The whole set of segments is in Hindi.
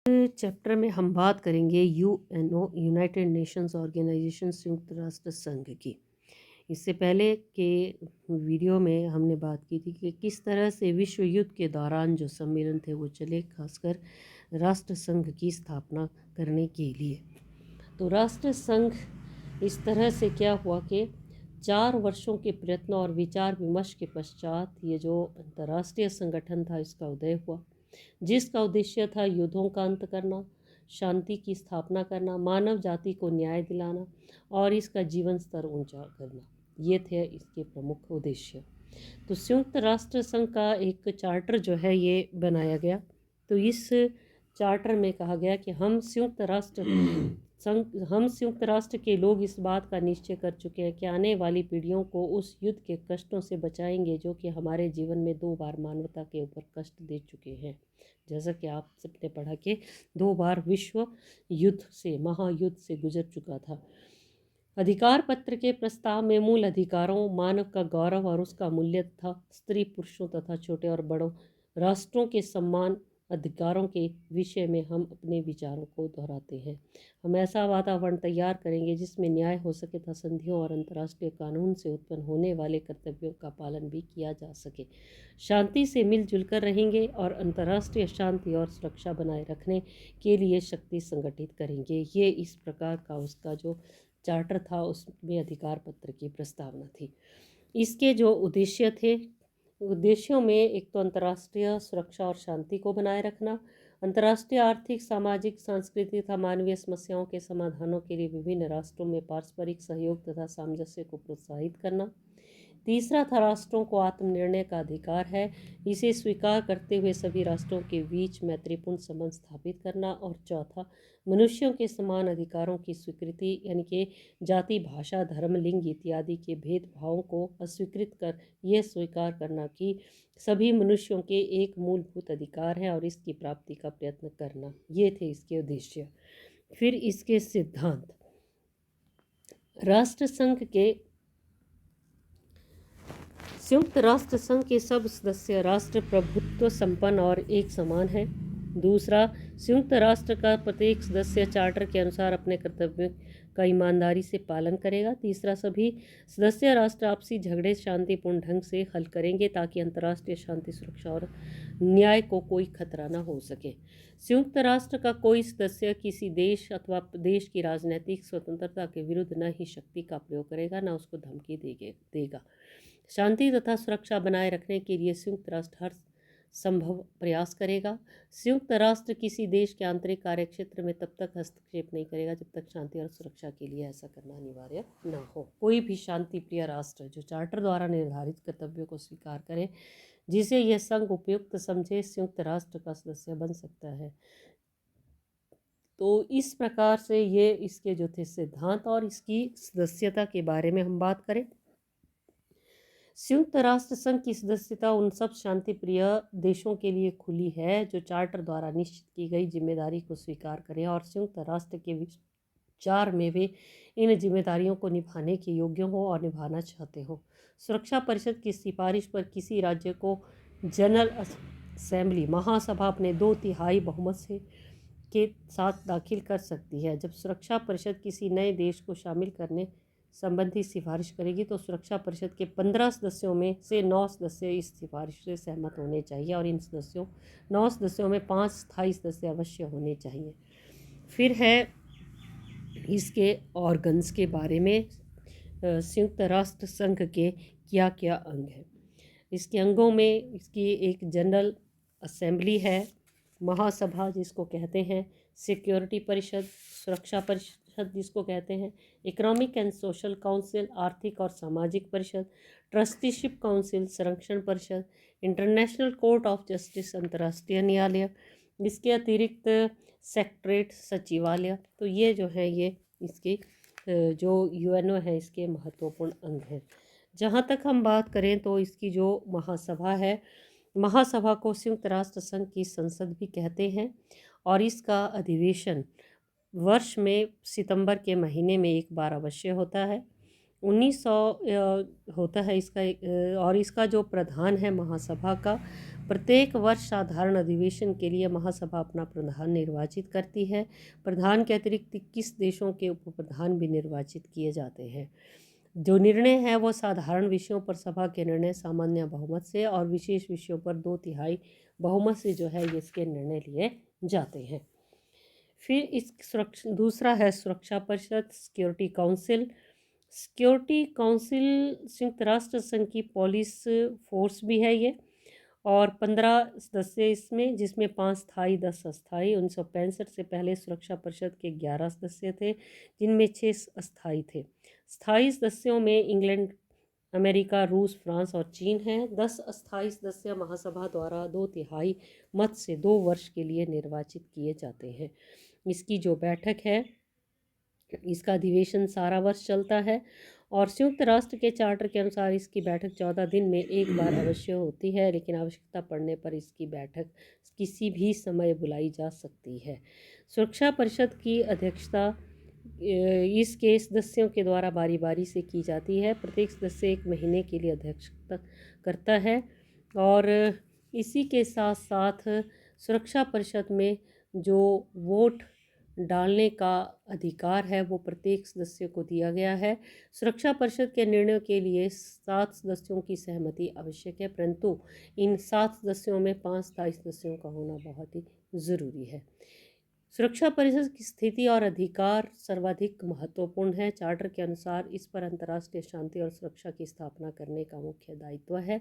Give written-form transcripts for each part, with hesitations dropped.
चैप्टर में हम बात करेंगे यूएनओ यूनाइटेड नेशंस ऑर्गेनाइजेशन संयुक्त राष्ट्र संघ की। इससे पहले के वीडियो में हमने बात की थी कि किस तरह से विश्व युद्ध के दौरान जो सम्मेलन थे वो चले, खासकर राष्ट्र संघ की स्थापना करने के लिए। तो राष्ट्र संघ इस तरह से क्या हुआ कि 4 वर्षों के प्रयत्न और विचार विमर्श के पश्चात ये जो अंतर्राष्ट्रीय संगठन था इसका उदय हुआ, जिसका उद्देश्य था युद्धों का अंत करना, शांति की स्थापना करना, मानव जाति को न्याय दिलाना और इसका जीवन स्तर ऊंचा करना। ये थे इसके प्रमुख उद्देश्य। तो संयुक्त राष्ट्र संघ का एक चार्टर जो है ये बनाया गया। तो इस चार्टर में कहा गया कि हम संयुक्त राष्ट्र के लोग इस बात का निश्चय कर चुके हैं कि आने वाली पीढ़ियों को उस युद्ध के कष्टों से बचाएंगे जो कि हमारे जीवन में 2 बार मानवता के ऊपर कष्ट दे चुके हैं। जैसा कि आप सबने पढ़ा कि 2 बार विश्व युद्ध से, महायुद्ध से गुजर चुका था। अधिकार पत्र के प्रस्ताव में मूल अधिकारों, मानव का गौरव और उसका मूल्य था, स्त्री पुरुषों तथा छोटे और बड़ों राष्ट्रों के सम्मान अधिकारों के विषय में हम अपने विचारों को दोहराते हैं। हम ऐसा वातावरण तैयार करेंगे जिसमें न्याय हो सके तथा संधियों और अंतर्राष्ट्रीय कानून से उत्पन्न होने वाले कर्तव्यों का पालन भी किया जा सके। शांति से मिलजुल कर रहेंगे और अंतर्राष्ट्रीय शांति और सुरक्षा बनाए रखने के लिए शक्ति संगठित करेंगे। ये इस प्रकार का उसका जो चार्टर था उसमें अधिकार पत्र की प्रस्तावना थी। इसके जो उद्देश्य थे, उद्देश्यों में एक तो अंतर्राष्ट्रीय सुरक्षा और शांति को बनाए रखना, अंतर्राष्ट्रीय आर्थिक, सामाजिक, सांस्कृतिक तथा मानवीय समस्याओं के समाधानों के लिए विभिन्न राष्ट्रों में पारस्परिक सहयोग तथा सामंजस्य को प्रोत्साहित करना। तीसरा था राष्ट्रों को आत्मनिर्णय का अधिकार है, इसे स्वीकार करते हुए सभी राष्ट्रों के बीच मैत्रीपूर्ण संबंध स्थापित करना। और चौथा, मनुष्यों के समान अधिकारों की स्वीकृति, यानी कि जाति, भाषा, धर्म, लिंग इत्यादि के भेदभावों को अस्वीकृत कर यह स्वीकार करना कि सभी मनुष्यों के एक मूलभूत अधिकार है और इसकी प्राप्ति का प्रयत्न करना। ये थे इसके उद्देश्य। फिर इसके सिद्धांत। राष्ट्र संघ के संयुक्त राष्ट्र संघ के सब सदस्य राष्ट्र प्रभुत्व संपन्न और एक समान है। दूसरा, संयुक्त राष्ट्र का प्रत्येक सदस्य चार्टर के अनुसार अपने कर्तव्यों का ईमानदारी से पालन करेगा। तीसरा, सभी सदस्य राष्ट्र आपसी झगड़े शांतिपूर्ण ढंग से हल करेंगे ताकि अंतर्राष्ट्रीय शांति, सुरक्षा और न्याय को कोई खतरा न हो सके। संयुक्त राष्ट्र का कोई सदस्य किसी देश अथवा देश की राजनीतिक स्वतंत्रता के विरुद्ध न ही शक्ति का प्रयोग करेगा, न उसको धमकी देगा। शांति तथा सुरक्षा बनाए रखने के लिए संयुक्त राष्ट्र हर संभव प्रयास करेगा। संयुक्त राष्ट्र किसी देश के आंतरिक कार्य क्षेत्र में तब तक हस्तक्षेप नहीं करेगा जब तक शांति और सुरक्षा के लिए ऐसा करना अनिवार्य न हो। कोई भी शांति प्रिय राष्ट्र जो चार्टर द्वारा निर्धारित कर्तव्यों को स्वीकार करे, जिसे यह संघ उपयुक्त समझे, संयुक्त राष्ट्र का सदस्य बन सकता है। तो इस प्रकार से ये इसके जो थे सिद्धांत और इसकी सदस्यता के बारे में हम बात करें। संयुक्त राष्ट्र संघ की सदस्यता उन सब शांति प्रिय देशों के लिए खुली है जो चार्टर द्वारा निश्चित की गई जिम्मेदारी को स्वीकार करें और संयुक्त राष्ट्र के विचार में वे इन जिम्मेदारियों को निभाने के योग्य हो और निभाना चाहते हो। सुरक्षा परिषद की सिफारिश पर किसी राज्य को जनरल असेंबली, महासभा अपने 2/3 बहुमत से के साथ दाखिल कर सकती है। जब सुरक्षा परिषद किसी नए देश को शामिल करने संबंधी सिफारिश करेगी तो सुरक्षा परिषद के 15 सदस्यों में से 9 सदस्य इस सिफारिश से सहमत होने चाहिए और इन 9 सदस्यों में 5 स्थायी सदस्य अवश्य होने चाहिए। फिर है इसके ऑर्गन्स के बारे में। संयुक्त राष्ट्र संघ के क्या क्या अंग हैं। इसके अंगों में इसकी एक जनरल असेंबली है, महासभा जिसको कहते हैं, सिक्योरिटी परिषद, सुरक्षा परिषद जिसको कहते हैं, इकोनॉमिक एंड सोशल काउंसिल, आर्थिक और सामाजिक परिषद, ट्रस्टीशिप काउंसिल, संरक्षण परिषद, इंटरनेशनल कोर्ट ऑफ जस्टिस, अंतर्राष्ट्रीय न्यायालय, इसके अतिरिक्त सेक्रेटरीट, सचिवालय। तो ये जो है ये इसके जो यूएनओ है इसके महत्वपूर्ण अंग हैं। जहाँ तक हम बात करें तो इसकी जो महासभा है, महासभा को संयुक्त राष्ट्र संघ की संसद भी कहते हैं और इसका अधिवेशन वर्ष में सितंबर के महीने में एक बार अवश्य होता है। 1900 होता है इसका और इसका जो प्रधान है महासभा का प्रत्येक वर्ष साधारण अधिवेशन के लिए महासभा अपना प्रधान निर्वाचित करती है। प्रधान के अतिरिक्त 21 देशों के उप प्रधान भी निर्वाचित किए जाते हैं। जो निर्णय है वो साधारण विषयों पर सभा के निर्णय सामान्य बहुमत से और विशेष विषयों पर 2/3 बहुमत से जो है इसके निर्णय लिए जाते हैं। फिर दूसरा है सुरक्षा परिषद, सिक्योरिटी काउंसिल। सिक्योरिटी काउंसिल संयुक्त राष्ट्र संघ की पुलिस फोर्स भी है ये, और 15 सदस्य इसमें, जिसमें 5 स्थायी 10 अस्थायी। 1965 से पहले सुरक्षा परिषद के 11 सदस्य थे, जिनमें 6 अस्थायी थे। स्थायी सदस्यों में इंग्लैंड, अमेरिका, रूस, फ्रांस और चीन हैं। 10 अस्थायी सदस्य महासभा द्वारा 2/3 मत से 2 वर्ष के लिए निर्वाचित किए जाते हैं। इसकी जो बैठक है, इसका अधिवेशन सारा वर्ष चलता है, और संयुक्त राष्ट्र के चार्टर के अनुसार इसकी बैठक 14 दिन में एक बार अवश्य होती है, लेकिन आवश्यकता पड़ने पर इसकी बैठक किसी भी समय बुलाई जा सकती है। सुरक्षा परिषद की अध्यक्षता इसके सदस्यों के द्वारा बारी बारी से की जाती है। प्रत्येक सदस्य 1 महीने के लिए अध्यक्षता करता है, और इसी के साथ साथ सुरक्षा परिषद में जो वोट डालने का अधिकार है वो प्रत्येक सदस्य को दिया गया है। सुरक्षा परिषद के निर्णयों के लिए 7 सदस्यों की सहमति आवश्यक है, परंतु इन 7 सदस्यों में 5 स्थायी सदस्यों का होना बहुत ही ज़रूरी है। सुरक्षा परिषद की स्थिति और अधिकार सर्वाधिक महत्वपूर्ण है। चार्टर के अनुसार इस पर अंतर्राष्ट्रीय शांति और सुरक्षा की स्थापना करने का मुख्य दायित्व है,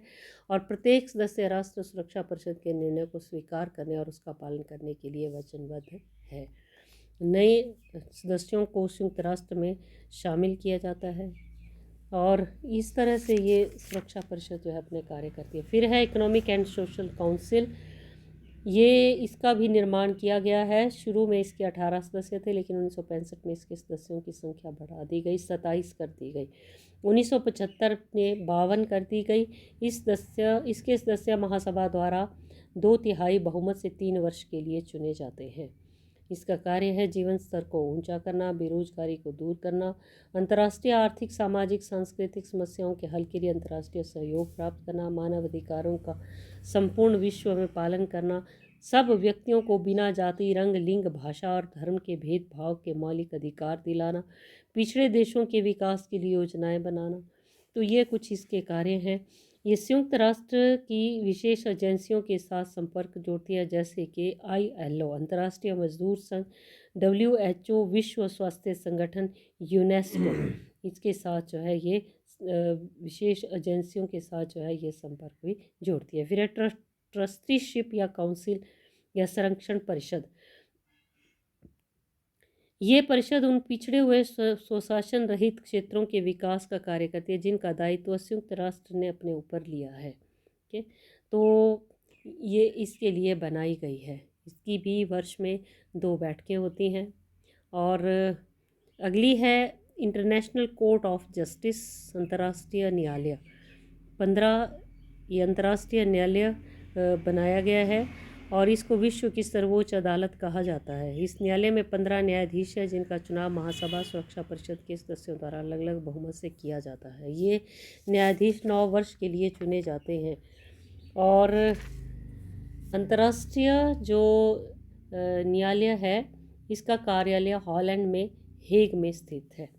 और प्रत्येक सदस्य राष्ट्र सुरक्षा परिषद के निर्णय को स्वीकार करने और उसका पालन करने के लिए वचनबद्ध है। नए सदस्यों को संयुक्त राष्ट्र में शामिल किया जाता है, और इस तरह से ये सुरक्षा परिषद जो है अपने कार्य करती है। फिर है इकोनॉमिक एंड सोशल काउंसिल। ये इसका भी निर्माण किया गया है। शुरू में इसके 18 सदस्य थे, लेकिन 1965 में इसके सदस्यों की संख्या बढ़ा दी गई, 27 कर दी गई। 1975 में 52 कर दी गई। इसके सदस्य महासभा द्वारा 2/3 बहुमत से 3 वर्ष के लिए चुने जाते हैं। इसका कार्य है जीवन स्तर को ऊंचा करना, बेरोजगारी को दूर करना, अंतर्राष्ट्रीय आर्थिक, सामाजिक, सांस्कृतिक समस्याओं के हल के लिए अंतर्राष्ट्रीय सहयोग प्राप्त करना, मानव अधिकारों का संपूर्ण विश्व में पालन करना, सब व्यक्तियों को बिना जाति, रंग, लिंग, भाषा और धर्म के भेदभाव के मौलिक अधिकार दिलाना, पिछड़े देशों के विकास के लिए योजनाएं बनाना। तो ये कुछ इसके कार्य हैं। ये संयुक्त राष्ट्र की विशेष एजेंसियों के साथ संपर्क जोड़ती है, जैसे कि ILO अंतर्राष्ट्रीय मजदूर संघ, WHO विश्व स्वास्थ्य संगठन, यूनेस्को, इसके साथ जो है ये विशेष एजेंसियों के साथ जो है ये संपर्क भी जोड़ती है। फिर है ट्रस्टीशिप या काउंसिल या संरक्षण परिषद। ये परिषद उन पिछड़े हुए स्वशासन रहित क्षेत्रों के विकास का कार्य करती है जिनका दायित्व संयुक्त राष्ट्र ने अपने ऊपर लिया है। ठीक, तो ये इसके लिए बनाई गई है। इसकी भी वर्ष में 2 बैठकें होती हैं। और अगली है इंटरनेशनल कोर्ट ऑफ जस्टिस, अंतर्राष्ट्रीय न्यायालय। 15 ये अंतर्राष्ट्रीय न्यायालय बनाया गया है, और इसको विश्व की सर्वोच्च अदालत कहा जाता है। इस न्यायालय में 15 न्यायाधीश हैं, जिनका चुनाव महासभा सुरक्षा परिषद के सदस्यों द्वारा अलग अलग बहुमत से किया जाता है। ये न्यायाधीश 9 वर्ष के लिए चुने जाते हैं, और अंतर्राष्ट्रीय जो न्यायालय है इसका कार्यालय हॉलैंड में हेग में स्थित है।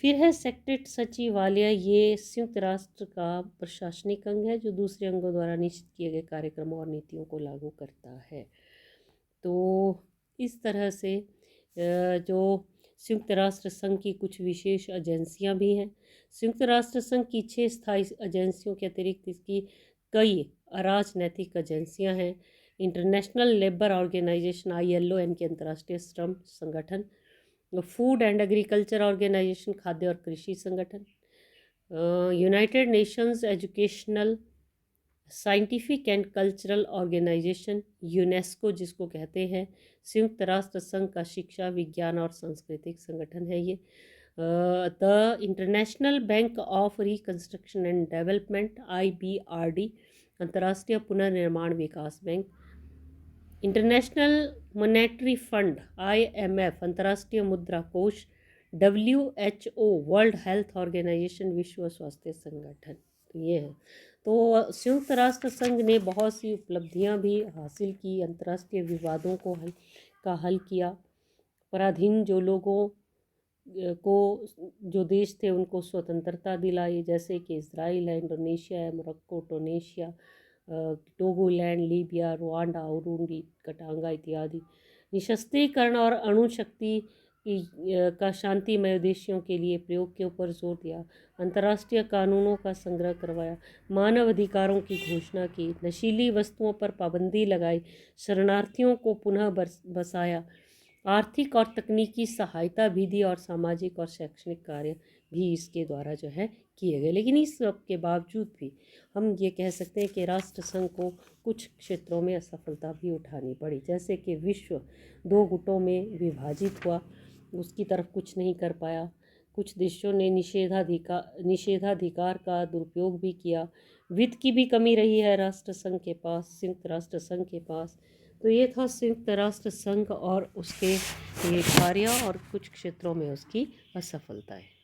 फिर है सेक्रेटरी सचिवालय। ये संयुक्त राष्ट्र का प्रशासनिक अंग है जो दूसरे अंगों द्वारा निश्चित किए गए कार्यक्रमों और नीतियों को लागू करता है। तो इस तरह से जो संयुक्त राष्ट्र संघ की कुछ विशेष एजेंसियां भी हैं। संयुक्त राष्ट्र संघ की 6 स्थायी एजेंसियों के अतिरिक्त इसकी कई अराजनैतिक एजेंसियां हैं। इंटरनेशनल लेबर ऑर्गेनाइजेशन ILO, इनके अंतर्राष्ट्रीय श्रम संगठन, फूड एंड एग्रीकल्चर ऑर्गेनाइजेशन, खाद्य और कृषि संगठन, United Nations educational, scientific and cultural organisation, UNESCO जिसको कहते हैं, संयुक्त राष्ट्र संघ का शिक्षा, विज्ञान और सांस्कृतिक संगठन है ये। The international bank of reconstruction and development IBRD, अंतर्राष्ट्रीय पुनर्निर्माण विकास बैंक। इंटरनेशनल मॉनेटरी फंड IMF, अंतर्राष्ट्रीय मुद्रा कोष। WHO, वर्ल्ड हेल्थ ऑर्गेनाइजेशन, विश्व स्वास्थ्य संगठन। तो ये है। तो संयुक्त राष्ट्र संघ ने बहुत सी उपलब्धियां भी हासिल की, अंतर्राष्ट्रीय विवादों का हल किया, पराधीन जो लोगों को जो देश थे उनको स्वतंत्रता दिलाई, जैसे कि इज़राइल है, इंडोनेशिया है, मोरक्को, टूनीशिया, टोगोलैंड, लीबिया, रुआंडा, उरुंडी, कटांगा इत्यादि। निशस्त्रीकरण और अणु शक्ति का शांतिमय उद्देश्यों के लिए प्रयोग के ऊपर जोर दिया, अंतर्राष्ट्रीय कानूनों का संग्रह करवाया, मानव अधिकारों की घोषणा की, नशीली वस्तुओं पर पाबंदी लगाई, शरणार्थियों को पुनः बसाया, आर्थिक और तकनीकी सहायता भी दी और सामाजिक और शैक्षणिक कार्य भी इसके द्वारा जो है किए गए। लेकिन इस सब के बावजूद भी हम ये कह सकते हैं कि राष्ट्र संघ को कुछ क्षेत्रों में असफलता भी उठानी पड़ी, जैसे कि विश्व दो गुटों में विभाजित हुआ, उसकी तरफ कुछ नहीं कर पाया, कुछ देशों ने निषेधाधिकार का दुरुपयोग भी किया, वित्त की भी कमी रही है राष्ट्र संघ के पास, संयुक्त राष्ट्र संघ के पास। तो ये था संयुक्त राष्ट्र संघ और उसके ये कार्य और कुछ क्षेत्रों में उसकी असफलताएं।